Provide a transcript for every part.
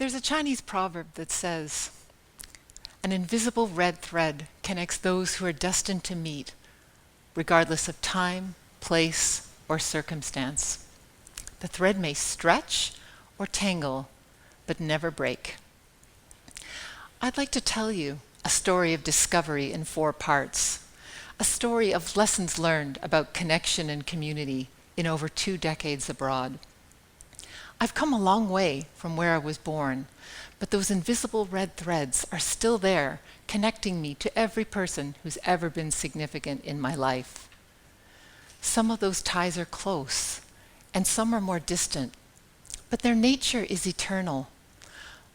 There's a Chinese proverb that says, "An invisible red thread connects those who are destined to meet, regardless of time, place, or circumstance. The thread may stretch or tangle, but never break." I'd like to tell you a story of discovery in 4 parts, a story of lessons learned about connection and community in over 2 decades abroad. I've come a long way from where I was born, but those invisible red threads are still there, connecting me to every person who's ever been significant in my life. Some of those ties are close, and some are more distant, but their nature is eternal.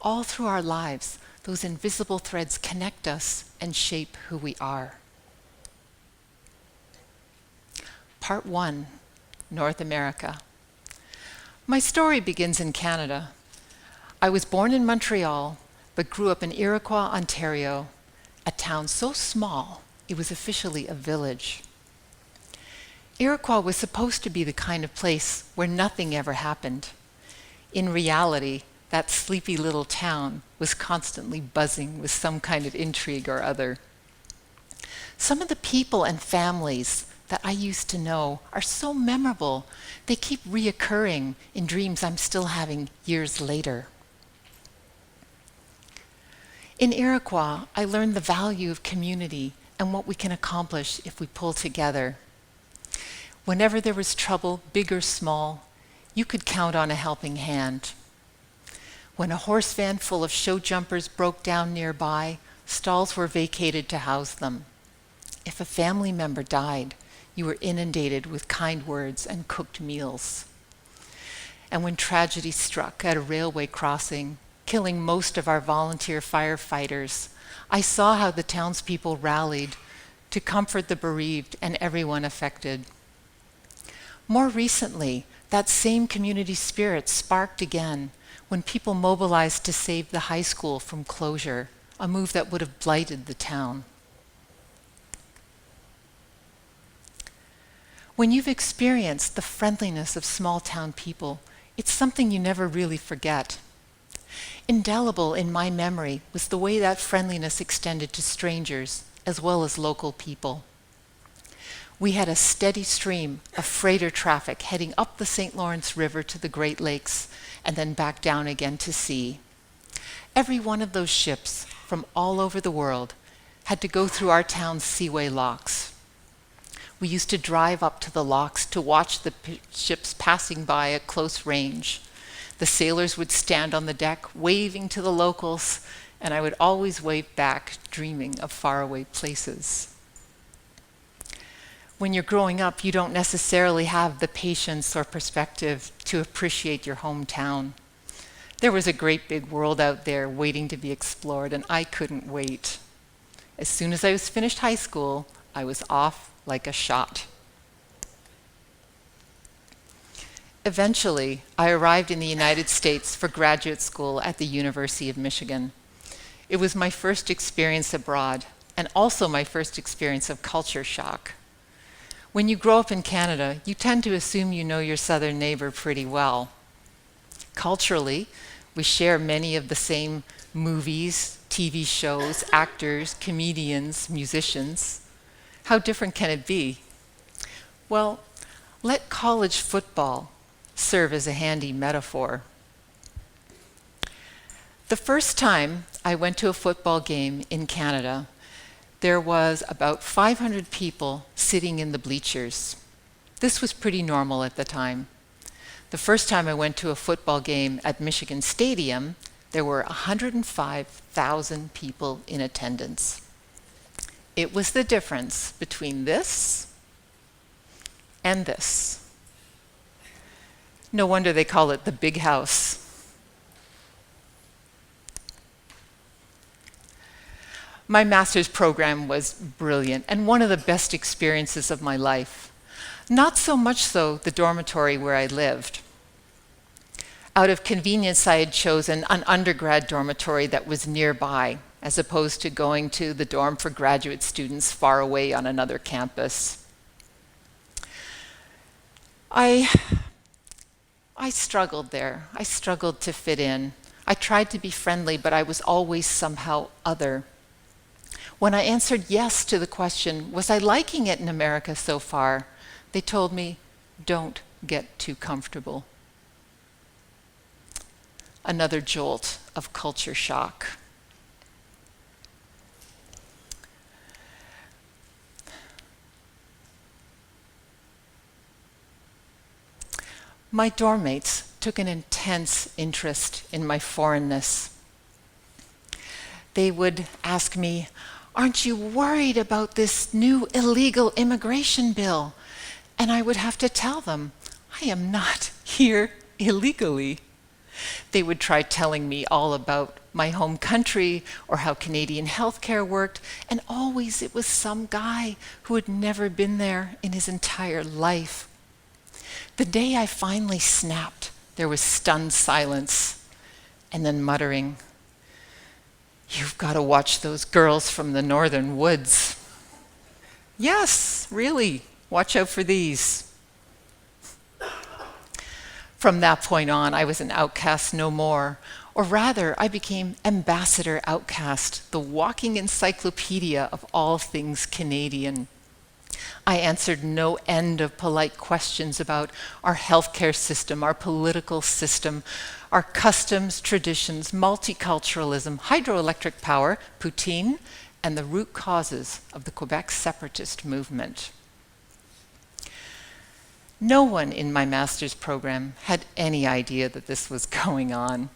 All through our lives, those invisible threads connect us and shape who we are. Part 1, North America. My story begins in Canada. I was born in Montreal, but grew up in Iroquois, Ontario, a town so small it was officially a village. Iroquois was supposed to be the kind of place where nothing ever happened. In reality, that sleepy little town was constantly buzzing with some kind of intrigue or other. Some of the people and families that I used to know are so memorable, they keep reoccurring in dreams I'm still having years later. In Iroquois, I learned the value of community and what we can accomplish if we pull together. Whenever there was trouble, big or small, you could count on a helping hand. When a horse van full of show jumpers broke down nearby, stalls were vacated to house them. If a family member died, you were inundated with kind words and cooked meals. And when tragedy struck at a railway crossing, killing most of our volunteer firefighters, I saw how the townspeople rallied to comfort the bereaved and everyone affected. More recently, that same community spirit sparked again when people mobilized to save the high school from closure, a move that would have blighted the town. When you've experienced the friendliness of small-town people, it's something you never really forget. Indelible in my memory was the way that friendliness extended to strangers as well as local people. We had a steady stream of freighter traffic heading up the St. Lawrence River to the Great Lakes and then back down again to sea. Every one of those ships from all over the world had to go through our town's Seaway Locks. We used to drive up to the locks to watch the ships passing by at close range. The sailors would stand on the deck, waving to the locals, and I would always wave back, dreaming of faraway places. When you're growing up, you don't necessarily have the patience or perspective to appreciate your hometown. There was a great big world out there waiting to be explored, and I couldn't wait. As soon as I was finished high school, I was off like a shot. Eventually, I arrived in the United States for graduate school at the University of Michigan. It was my first experience abroad, and also my first experience of culture shock. When you grow up in Canada, you tend to assume you know your southern neighbor pretty well. Culturally, we share many of the same movies, TV shows, actors, comedians, musicians. How different can it be? Well, let college football serve as a handy metaphor. The first time I went to a football game in Canada, there was about 500 people sitting in the bleachers. This was pretty normal at the time. The first time I went to a football game at Michigan Stadium, there were 105,000 people in attendance. It was the difference between this and this. No wonder they call it the big house. My master's program was brilliant and one of the best experiences of my life. Not so much so the dormitory where I lived. Out of convenience, I had chosen an undergrad dormitory that was nearby, as opposed to going to the dorm for graduate students far away on another campus. I struggled there. I struggled to fit in. I tried to be friendly, but I was always somehow other. When I answered yes to the question, was I liking it in America so far? They told me, don't get too comfortable. Another jolt of culture shock. My dorm mates took an intense interest in my foreignness. They would ask me, "Aren't you worried about this new illegal immigration bill?" And I would have to tell them, I am not here illegally. They would try telling me all about my home country or how Canadian healthcare worked, and always it was some guy who had never been there in his entire life. The day I finally snapped, there was stunned silence, and then muttering, "You've got to watch those girls from the northern woods." Yes, really, watch out for these. From that point on, I was an outcast no more, or rather, I became Ambassador Outcast, the walking encyclopedia of all things Canadian. I answered no end of polite questions about our healthcare system, our political system, our customs, traditions, multiculturalism, hydroelectric power, poutine, and the root causes of the Quebec separatist movement. No one in my master's program had any idea that this was going on.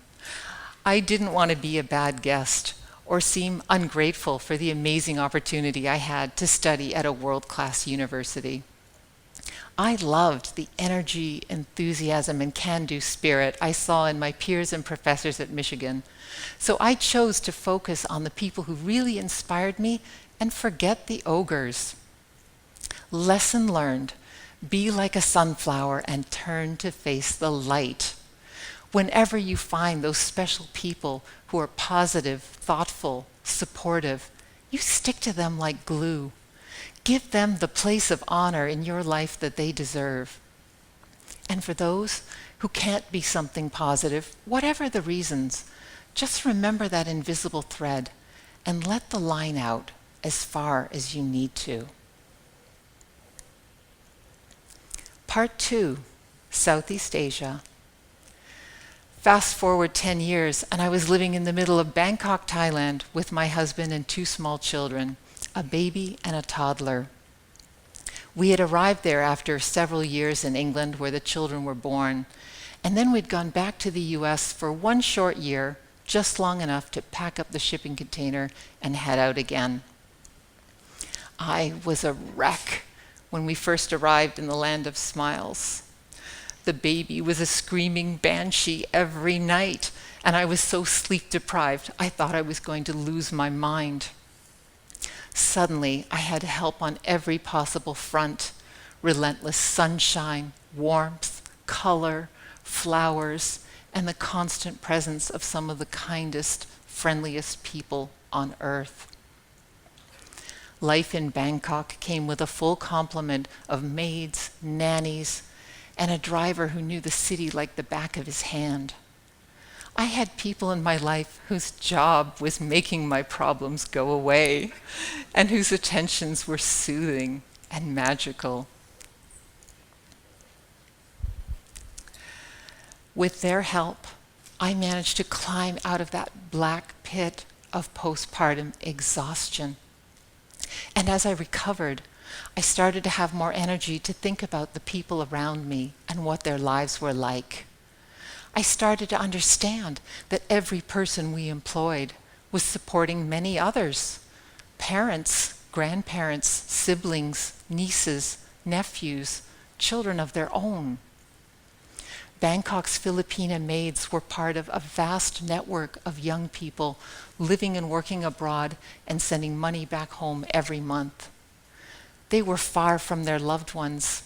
I didn't want to be a bad guest or seem ungrateful for the amazing opportunity I had to study at a world-class university. I loved the energy, enthusiasm, and can-do spirit I saw in my peers and professors at Michigan, so I chose to focus on the people who really inspired me and forget the ogres. Lesson learned: be like a sunflower and turn to face the light. Whenever you find those special people who are positive, thoughtful, supportive, you stick to them like glue. Give them the place of honor in your life that they deserve. And for those who can't be something positive, whatever the reasons, just remember that invisible thread and let the line out as far as you need to. Part 2, Southeast Asia. Fast forward 10 years, and I was living in the middle of Bangkok, Thailand, with my husband and 2 small children, a baby and a toddler. We had arrived there after several years in England where the children were born, and then we'd gone back to the US for 1 short year, just long enough to pack up the shipping container and head out again. I was a wreck when we first arrived in the land of smiles. The baby was a screaming banshee every night, and I was so sleep deprived I thought I was going to lose my mind. Suddenly, I had help on every possible front: relentless sunshine, warmth, color, flowers, and the constant presence of some of the kindest, friendliest people on earth. Life in Bangkok came with a full complement of maids, nannies, and a driver who knew the city like the back of his hand. I had people in my life whose job was making my problems go away, and whose attentions were soothing and magical. With their help, I managed to climb out of that black pit of postpartum exhaustion. And as I recovered, I started to have more energy to think about the people around me and what their lives were like. I started to understand that every person we employed was supporting many others: parents, grandparents, siblings, nieces, nephews, children of their own. Bangkok's Filipina maids were part of a vast network of young people living and working abroad and sending money back home every month. They were far from their loved ones,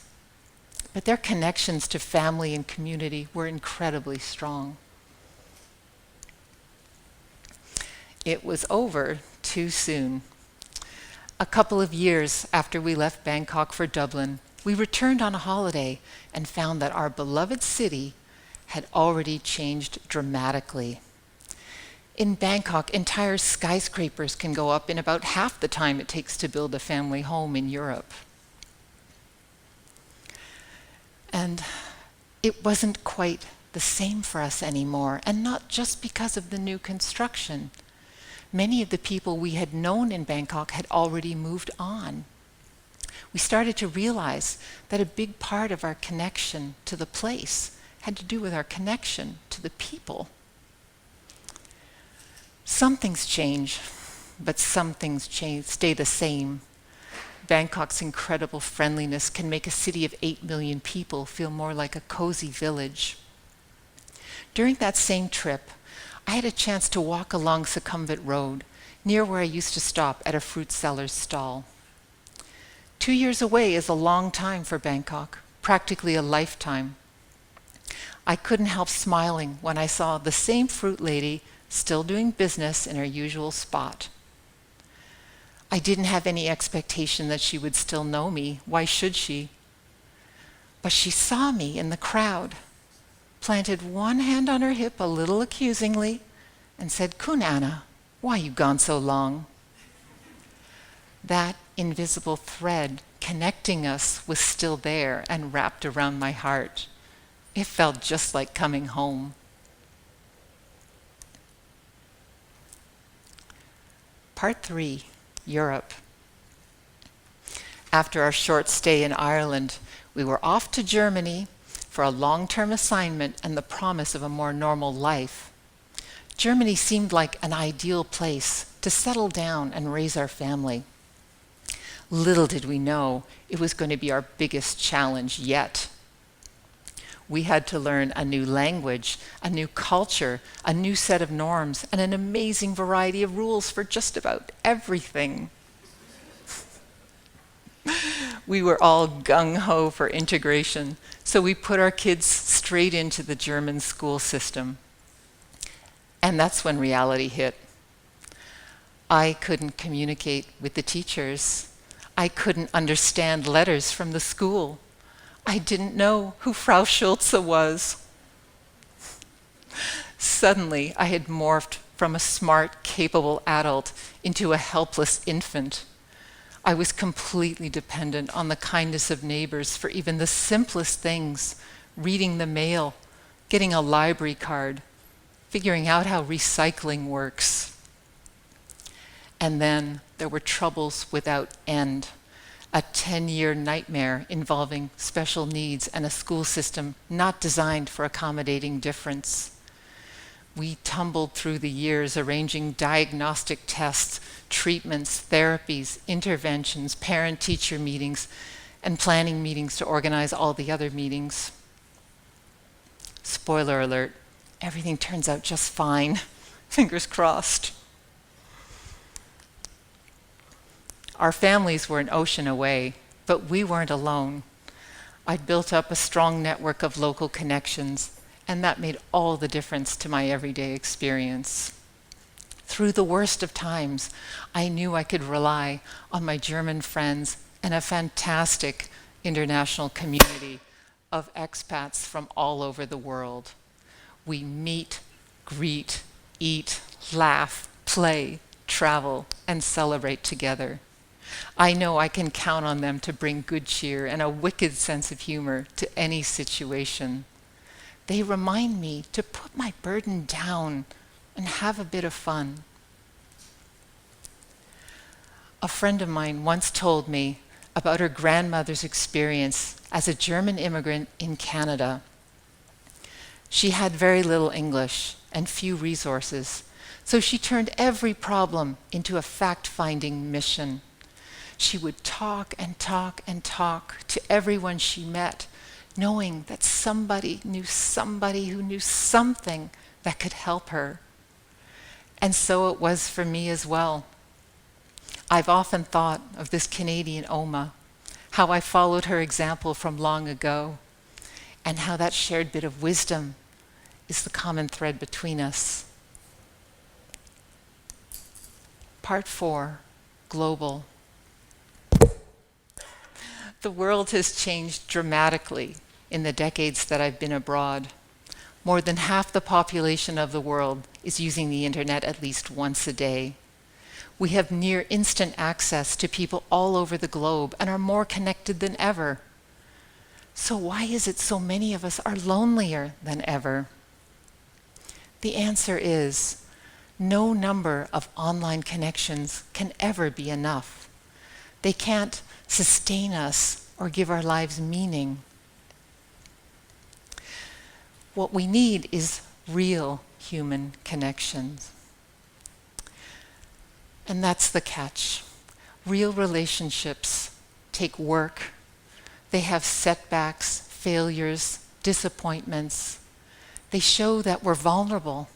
but their connections to family and community were incredibly strong. It was over too soon. A couple of years after we left Bangkok for Dublin, we returned on a holiday and found that our beloved city had already changed dramatically. In Bangkok, entire skyscrapers can go up in about half the time it takes to build a family home in Europe. And it wasn't quite the same for us anymore, and not just because of the new construction. Many of the people we had known in Bangkok had already moved on. We started to realize that a big part of our connection to the place had to do with our connection to the people. Some things change, but some things stay the same. Bangkok's incredible friendliness can make a city of 8 million people feel more like a cozy village. During that same trip, I had a chance to walk along Sukhumvit Road, near where I used to stop at a fruit seller's stall. 2 years away is a long time for Bangkok, practically a lifetime. I couldn't help smiling when I saw the same fruit lady still doing business in her usual spot. I didn't have any expectation that she would still know me. Why should she? But she saw me in the crowd, planted one hand on her hip a little accusingly, and said, "Kun Anna, why you gone so long?" That invisible thread connecting us was still there and wrapped around my heart. It felt just like coming home. Part 3, Europe. After our short stay in Ireland, we were off to Germany for a long-term assignment and the promise of a more normal life. Germany seemed like an ideal place to settle down and raise our family. Little did we know it was going to be our biggest challenge yet. We had to learn a new language, a new culture, a new set of norms, and an amazing variety of rules for just about everything. We were all gung-ho for integration, so we put our kids straight into the German school system. And that's when reality hit. I couldn't communicate with the teachers. I couldn't understand letters from the school. I didn't know who Frau Schulze was. Suddenly, I had morphed from a smart, capable adult into a helpless infant. I was completely dependent on the kindness of neighbors for even the simplest things, reading the mail, getting a library card, figuring out how recycling works. And then there were troubles without end. A 10-year nightmare involving special needs and a school system not designed for accommodating difference. We tumbled through the years arranging diagnostic tests, treatments, therapies, interventions, parent-teacher meetings, and planning meetings to organize all the other meetings. Spoiler alert, everything turns out just fine. Fingers crossed. Our families were an ocean away, but we weren't alone. I'd built up a strong network of local connections, and that made all the difference to my everyday experience. Through the worst of times, I knew I could rely on my German friends and a fantastic international community of expats from all over the world. We meet, greet, eat, laugh, play, travel, and celebrate together. I know I can count on them to bring good cheer and a wicked sense of humor to any situation. They remind me to put my burden down and have a bit of fun. A friend of mine once told me about her grandmother's experience as a German immigrant in Canada. She had very little English and few resources, so she turned every problem into a fact-finding mission. She would talk and talk and talk to everyone she met, knowing that somebody who knew something that could help her. And so it was for me as well. I've often thought of this Canadian Oma, how I followed her example from long ago, and how that shared bit of wisdom is the common thread between us. Part 4, Global. The world has changed dramatically in the decades that I've been abroad. More than half the population of the world is using the internet at least once a day. We have near instant access to people all over the globe and are more connected than ever. So why is it so many of us are lonelier than ever? The answer is, no number of online connections can ever be enough. They can't sustain us or give our lives meaning. What we need is real human connections. And that's the catch. Real relationships take work. They have setbacks, failures, disappointments. They show that we're vulnerable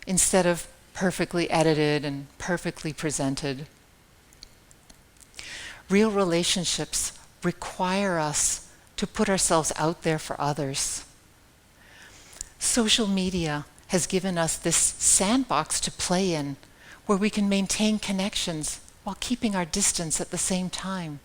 instead of perfectly edited and perfectly presented. Real relationships require us to put ourselves out there for others. Social media has given us this sandbox to play in where we can maintain connections while keeping our distance at the same time.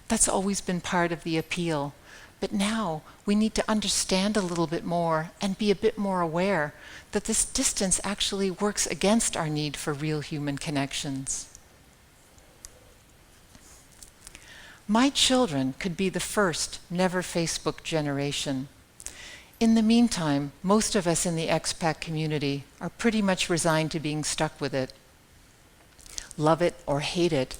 That's always been part of the appeal, but now we need to understand a little bit more and be a bit more aware that this distance actually works against our need for real human connections. My children could be the first never Facebook generation. In the meantime, most of us in the expat community are pretty much resigned to being stuck with it. Love it or hate it,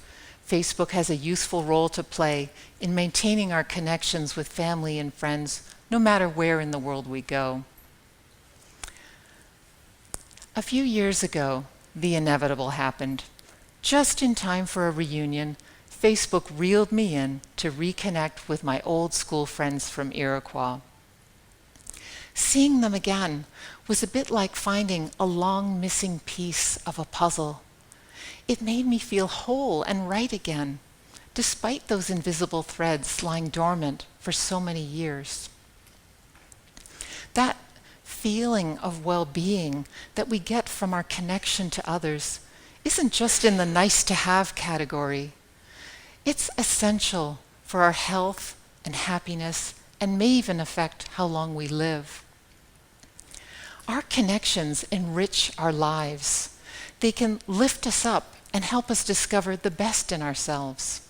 Facebook has a useful role to play in maintaining our connections with family and friends, no matter where in the world we go. A few years ago, the inevitable happened. Just in time for a reunion, Facebook reeled me in to reconnect with my old school friends from Iroquois. Seeing them again was a bit like finding a long missing piece of a puzzle. It made me feel whole and right again, despite those invisible threads lying dormant for so many years. That feeling of well-being that we get from our connection to others isn't just in the nice-to-have category. It's essential for our health and happiness and may even affect how long we live. Our connections enrich our lives. They can lift us up and help us discover the best in ourselves.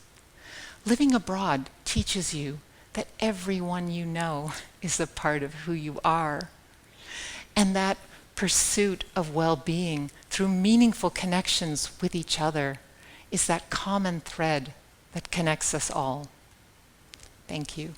Living abroad teaches you that everyone you know is a part of who you are, and that pursuit of well-being through meaningful connections with each other is that common thread that connects us all. Thank you.